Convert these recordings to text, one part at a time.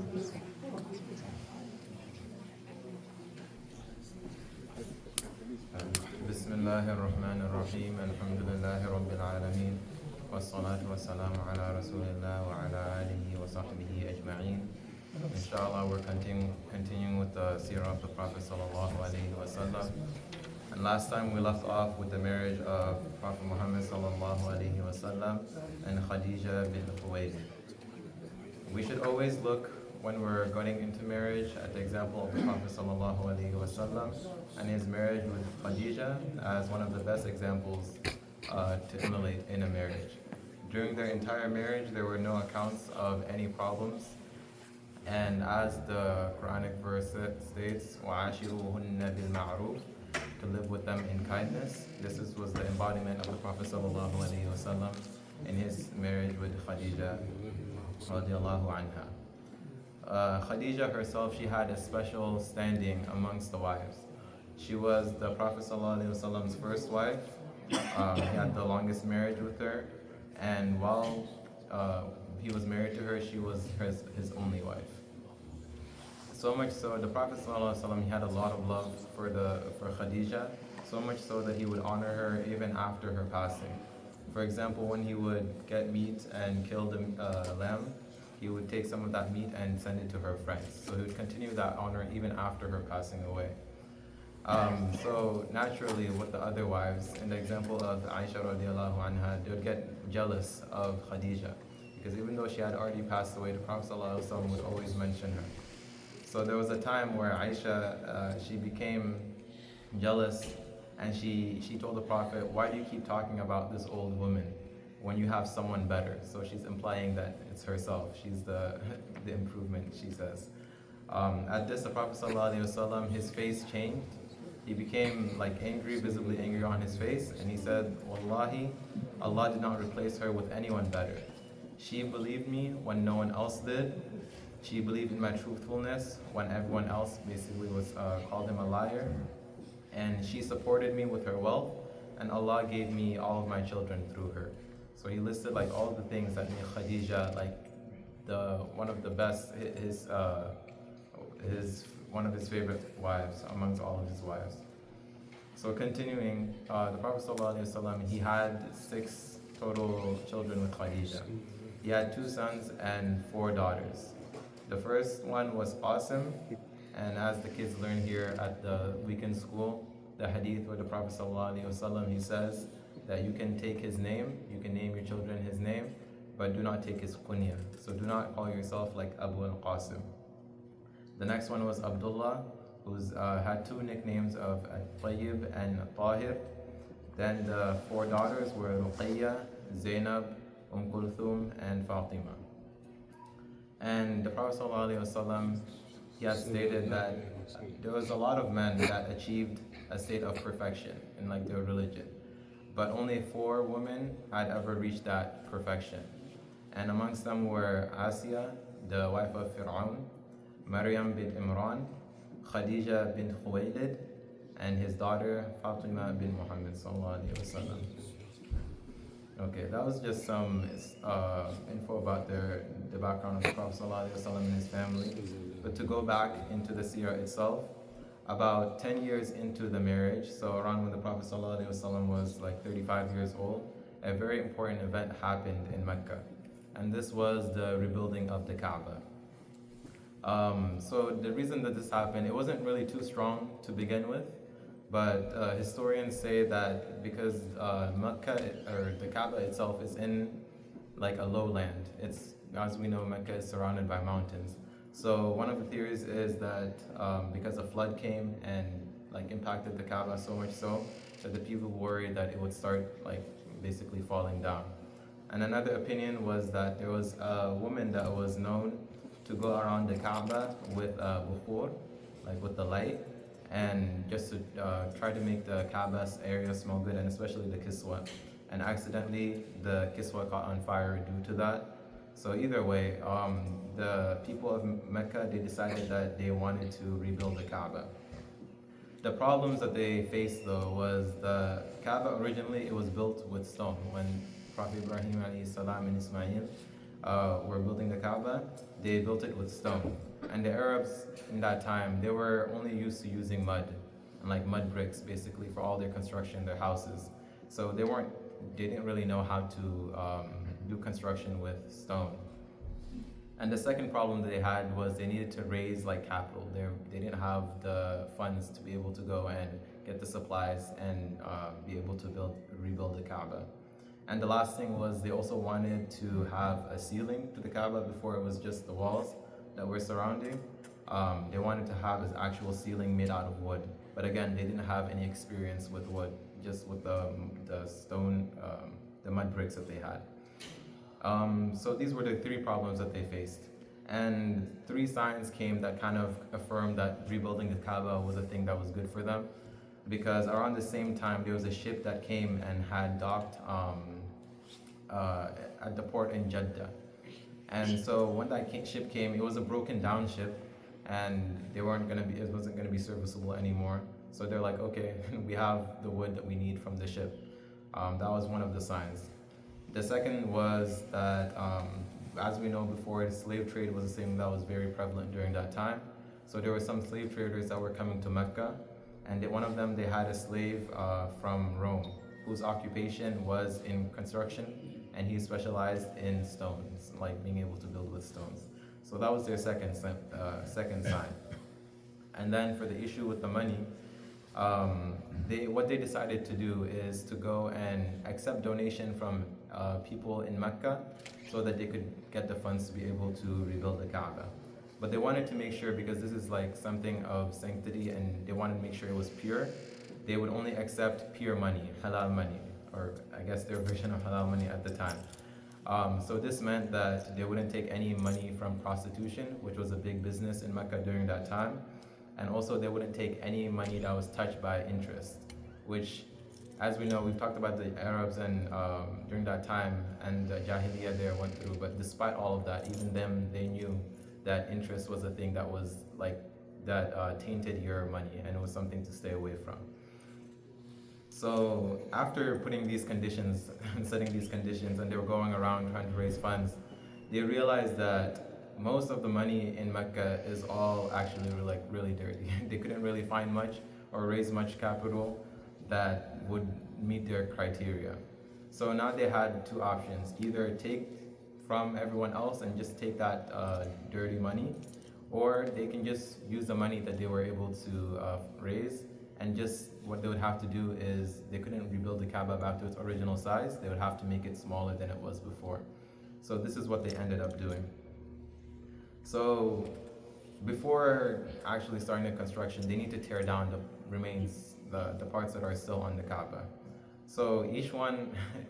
بسم الله الرحمن الرحيم الحمد لله رب العالمين والصلاة والسلام على رسول الله وعلى آله وصحبه أجمعين. Inshallah, we're continuing with the seerah of the Prophet sallallahu alaihi wasallam. And last time we left off with the marriage of Prophet Muhammad sallallahu alaihi wasallam and Khadija bint Khuwaylid. We should always look when we're going into marriage at the example of the Prophet sallallahu alaihi wasallam and his marriage with Khadija as one of the best examples to emulate in a marriage. During their entire marriage, there were no accounts of any problems. And as the Quranic verse states, وَعَاشِرُوهُنَّ بِالْمَعْرُوفِ, to live with them in kindness. This was the embodiment of the Prophet sallallahu alaihi wasallam in his marriage with Khadija radiallahu anha. Khadija herself, she had a special standing amongst the wives. She was the Prophet sallallahu alaihi wasallam's first wife. He had the longest marriage with her, and while he was married to her, she was his only wife. So much so, the Prophet ﷺ, he had a lot of love for Khadija, so much so that he would honor her even after her passing. For example, when he would get meat and kill the lamb, he would take some of that meat and send it to her friends. So he would continue that honor even after her passing away. So naturally, with the other wives, in the example of Aisha radiallahu anha, they would get jealous of Khadija, because even though she had already passed away, the Prophet ﷺ would always mention her. So there was a time where Aisha, she became jealous, and she told the Prophet, why do you keep talking about this old woman when you have someone better? So she's implying that it's herself. She's the improvement, she says. At this, the Prophet ﷺ, his face changed. He became like angry, visibly angry on his face, and he said, Wallahi, Allah did not replace her with anyone better. She believed me when no one else did. She believed in my truthfulness when everyone else basically was called him a liar. And she supported me with her wealth, and Allah gave me all of my children through her. So he listed like all the things that made Khadija like one of the best, one of his favorite wives amongst all of his wives. So continuing, the Prophet ﷺ, he had 6 total children with Khadija. He had 2 sons and 4 daughters. The first one was Qasim, and as the kids learn here at the weekend school, the hadith where the Prophet ﷺ, he says that you can take his name, you can name your children his name, but do not take his kunya. So do not call yourself like Abu al-Qasim. The next one was Abdullah, who had 2 nicknames of Tayyib and Tahir. Then the 4 daughters were Ruqayya, Zainab, Kulthum, and Fatima. And the Prophet ﷺ, he has stated that there was a lot of men that achieved a state of perfection in like their religion, but only 4 women had ever reached that perfection. And amongst them were Asiya, the wife of Fir'aun, Maryam bint Imran, Khadija bint Khuwaylid, and his daughter Fatima bint Muhammad sallallahu alaihi wasallam. Okay, that was just some info about the background of the Prophet ﷺ and his family. But to go back into the seerah itself, about 10 years into the marriage, so around when the Prophet ﷺ was like 35 years old, a very important event happened in Mecca. And this was the rebuilding of the Kaaba. So the reason that this happened, it wasn't really too strong to begin with. But historians say that because Mecca, or the Kaaba itself, is in like a lowland. It's, as we know, Mecca is surrounded by mountains. So one of the theories is that because a flood came and like impacted the Kaaba so much so that the people worried that it would start like basically falling down. And another opinion was that there was a woman that was known to go around the Kaaba with bukhur, like with the light, and just to try to make the Kaaba's area smell good, and especially the kiswa. And accidentally, the kiswa caught on fire due to that. So either way, the people of Mecca, they decided that they wanted to rebuild the Kaaba. The problems that they faced though was the Kaaba originally, it was built with stone. When Prophet Ibrahim alayhi salam and Ismail, were building the Kaaba, they built it with stone. And the Arabs in that time, they were only used to using mud and like mud bricks basically for all their construction, their houses. So they didn't really know how to do construction with stone. And the second problem that they had was they needed to raise like capital. They didn't have the funds to be able to go and get the supplies and be able to rebuild the Kaaba. And the last thing was they also wanted to have a ceiling to the Kaaba before it was just the walls that were surrounding. They wanted to have an actual ceiling made out of wood. But again, they didn't have any experience with wood, just with the stone, the mud bricks that they had. So these were the three problems that they faced. And three signs came that kind of affirmed that rebuilding the Kaaba was a thing that was good for them. Because around the same time, there was a ship that came and had docked at the port in Jeddah. And so when that ship came, it was a broken down ship, and it wasn't gonna be serviceable anymore. So they're like, okay, we have the wood that we need from the ship. That was one of the signs. The second was that, as we know before, the slave trade was a thing that was very prevalent during that time. So there were some slave traders that were coming to Mecca, and one of them, they had a slave from Rome whose occupation was in construction, and he specialized in stones, like being able to build with stones. So that was their second sign. And then for the issue with the money, what they decided to do is to go and accept donation from people in Mecca so that they could get the funds to be able to rebuild the Kaaba. But they wanted to make sure, because this is like something of sanctity and they wanted to make sure it was pure, they would only accept pure money, halal money, or I guess their version of halal money at the time. So this meant that they wouldn't take any money from prostitution, which was a big business in Mecca during that time. And also they wouldn't take any money that was touched by interest, which, as we know, we've talked about the Arabs and during that time and the Jahiliyyah there went through, but despite all of that, even them, they knew that interest was a thing that was like, that tainted your money, and it was something to stay away from. So after putting these conditions and setting these conditions, and they were going around trying to raise funds, they realized that most of the money in Mecca is all actually really dirty. They couldn't really find much or raise much capital that would meet their criteria. So now they had two options: either take from everyone else and just take that dirty money, or they can just use the money that they were able to raise, and just what they would have to do is they couldn't rebuild the Kaaba back to its original size. They would have to make it smaller than it was before. So this is what they ended up doing. So before actually starting the construction, they need to tear down the remains, the parts that are still on the Kaaba. So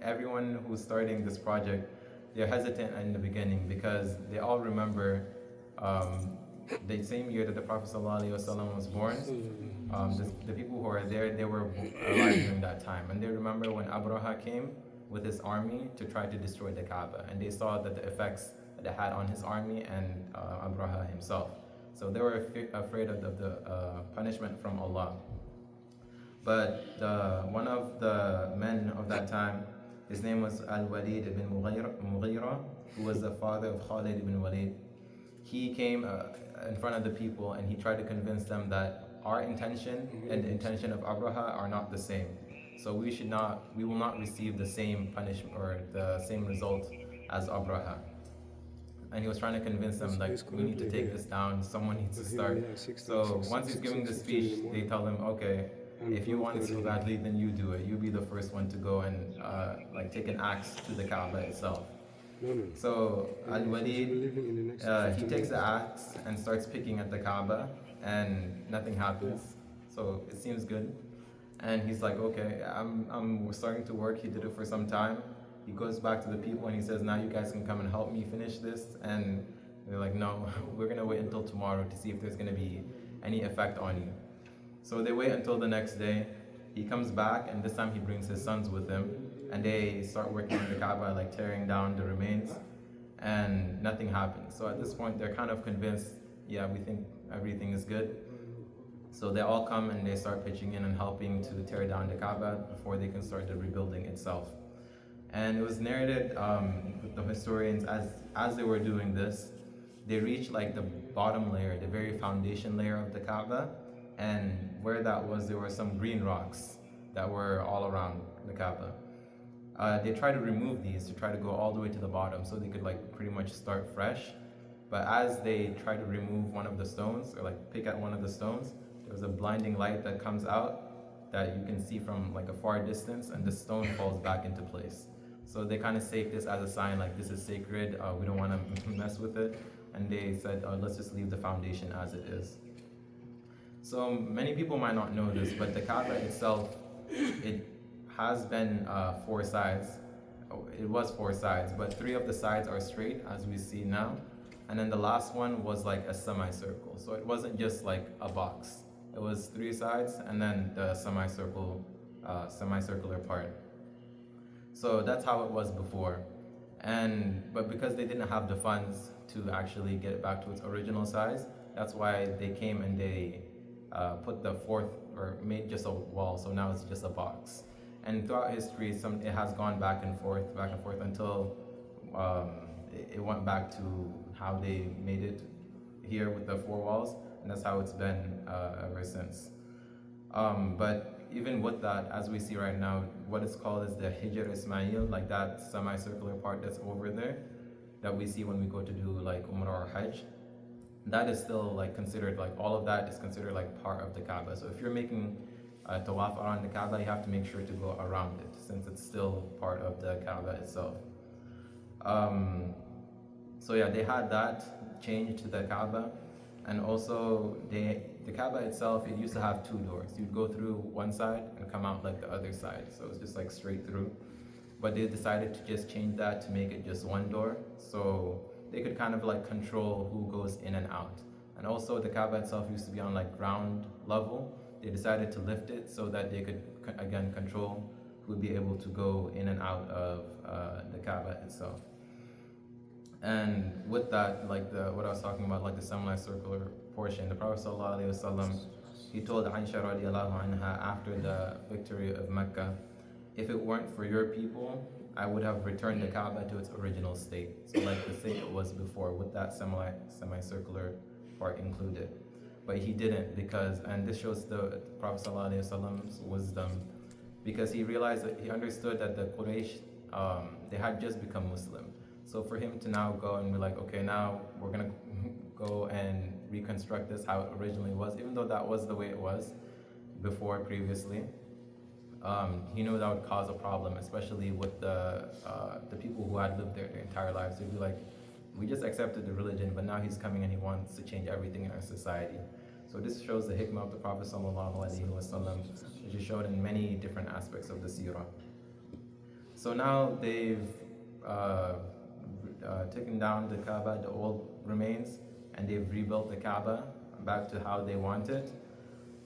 everyone who's starting this project, they're hesitant in the beginning because they all remember the same year that the Prophet ﷺ was born. The people who are there, they were alive during that time, and they remember when Abraha came with his army to try to destroy the Kaaba, and they saw that the effects that it had on his army and Abraha himself. So they were afraid of the punishment from Allah. But one of the men of that time, his name was Al-Walid ibn Mughira, who was the father of Khalid ibn Walid. He came in front of the people and he tried to convince them that our intention and the intention of Abraha are not the same. So we will not receive the same punishment or the same result as Abraha. And he was trying to convince them, like, we need to take this down, someone needs to start. So once he's giving the speech, they tell him, okay, if you want it so badly, then you do it. You be the first one to go and take an axe to the Kaaba itself. So Al-Walid, he takes the axe and starts picking at the Kaaba, and nothing happens. So it seems good. And he's like, okay, I'm starting to work. He did it for some time. He goes back to the people and he says, now you guys can come and help me finish this. And they're like, no, we're gonna wait until tomorrow to see if there's gonna be any effect on you. So they wait until the next day. He comes back, and this time he brings his sons with him, and they start working on the Kaaba, like tearing down the remains, and nothing happens. So at this point, they're kind of convinced, yeah, we think everything is good. So they all come and they start pitching in and helping to tear down the Kaaba before they can start the rebuilding itself. And it was narrated with the historians as they were doing this, they reached like the bottom layer, the very foundation layer of the Kaaba, and where that was, there were some green rocks that were all around the Kaaba. They tried to remove these to try to go all the way to the bottom so they could like pretty much start fresh. But as they try to remove one of the stones or like pick at one of the stones, there was a blinding light that comes out that you can see from like a far distance, and the stone falls back into place. So they kind of take this as a sign like this is sacred, we don't want to mess with it. And they said, let's just leave the foundation as it is. So many people might not know this, but the Kaaba itself, it has been 4 sides. It was 4 sides, but 3 of the sides are straight, as we see now. And then the last one was like a semicircle. So it wasn't just like a box. It was 3 sides and then the semicircular part. So that's how it was before. But because they didn't have the funds to actually get it back to its original size, that's why they came and they put the 4th, or made just a wall, so now it's just a box. And throughout history, it has gone back and forth until it went back to how they made it here with the 4 walls, and that's how it's been ever since. But even with that, as we see right now, what it's called is the Hijr Ismail, like that semicircular part that's over there, that we see when we go to do like Umrah or Hajj. That is still like considered, like all of that is considered like part of the Kaaba. So if you're making a tawaf around the Kaaba, you have to make sure to go around it, since it's still part of the Kaaba itself. So yeah, they had that change to the Kaaba, and also the Kaaba itself, it used to have 2 doors. You'd go through one side and come out like the other side, so it's just like straight through. But they decided to just change that to make it just 1 door, so they could kind of like control who goes in and out. And also the Kaaba itself used to be on like ground level. They decided to lift it so that they could again control who would be able to go in and out of the Kaaba itself. And with that, like what I was talking about, like the semicircular portion, the Prophet ﷺ, he told Aisha radiallahu anha after the victory of Mecca, if it weren't for your people, I would have returned the Kaaba to its original state. So like the state it was before, with that semicircular part included. But he didn't, and this shows the Prophet ﷺ's wisdom, because he realized that he understood that the Quraysh, they had just become Muslim. So for him to now go and be like, okay, now we're gonna go and reconstruct this how it originally was, even though that was the way it was before previously, he knew that would cause a problem, especially with the people who had lived there their entire lives. They'd be like, we just accepted the religion, but now he's coming and he wants to change everything in our society. So this shows the hikmah of the Prophet ﷺ, which is shown in many different aspects of the seerah. So now they've taken down the Kaaba, the old remains, and they've rebuilt the Kaaba back to how they want it.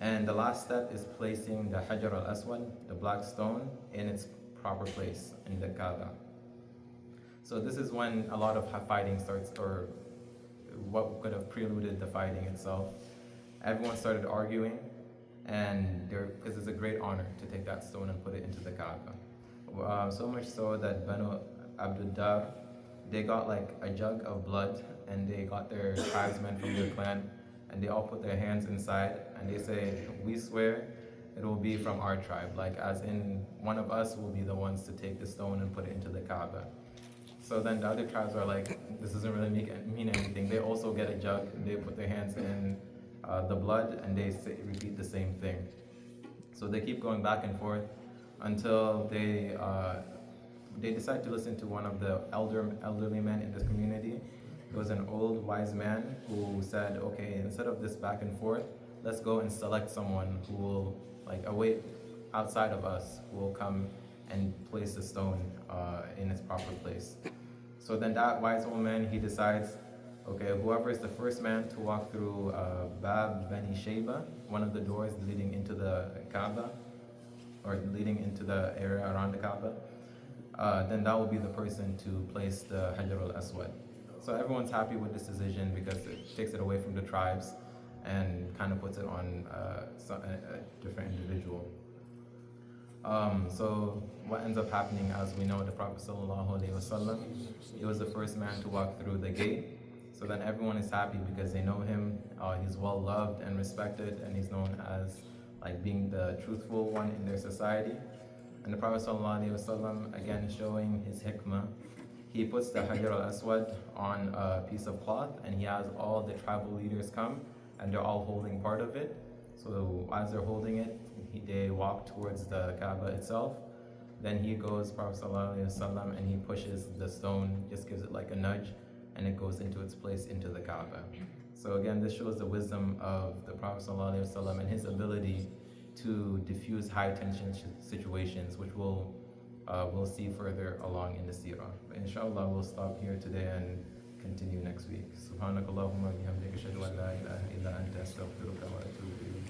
And the last step is placing the Hajar al-Aswad, the black stone, in its proper place in the Kaaba. So this is when a lot of fighting starts, or what could have preluded the fighting itself. Everyone started arguing, and because it's a great honor to take that stone and put it into the Kaaba. So much so that Banu Abdul Dar, they got like a jug of blood, and they got their tribesmen from their clan, and they all put their hands inside, and they say, we swear it will be from our tribe, like as in one of us will be the ones to take the stone and put it into the Kaaba. So then the other tribes are like, this doesn't really mean anything. They also get a jug, and they put their hands in the blood, and they repeat the same thing. So they keep going back and forth until they decide to listen to one of the elderly men in this community. It was an old wise man who said, okay, instead of this back and forth, let's go and select someone who will like await outside of us, who will come and place the stone in its proper place. So then that wise old man, he decides, okay, whoever is the first man to walk through Bab Bani Shayba, one of the doors leading into the Kaaba, or leading into the area around the Kaaba, then that will be the person to place the Hajar al-Aswad. So everyone's happy with this decision because it takes it away from the tribes and kind of puts it on a different individual. So what ends up happening, as we know, the Prophet ﷺ, he was the first man to walk through the gate. So then everyone is happy because they know him. He's well loved and respected, and he's known as like being the truthful one in their society. And the Prophet ﷺ, again showing his hikmah, he puts the Hajar al-Aswad on a piece of cloth, and he has all the tribal leaders come, and they're all holding part of it. So as they're holding it, they walk towards the Kaaba itself. Then he goes, Prophet ﷺ, and he pushes the stone, just gives it like a nudge, and it goes into its place into the Kaaba. So again, this shows the wisdom of the Prophet ﷺ and his ability to diffuse high tension situations, which we'll see further along in the seerah. But inshallah, we'll stop here today and continue next week. Subhanakallahumma bihamdika ashhadu an la ilaha illa anta astaghfiruka wa atubu ilayk.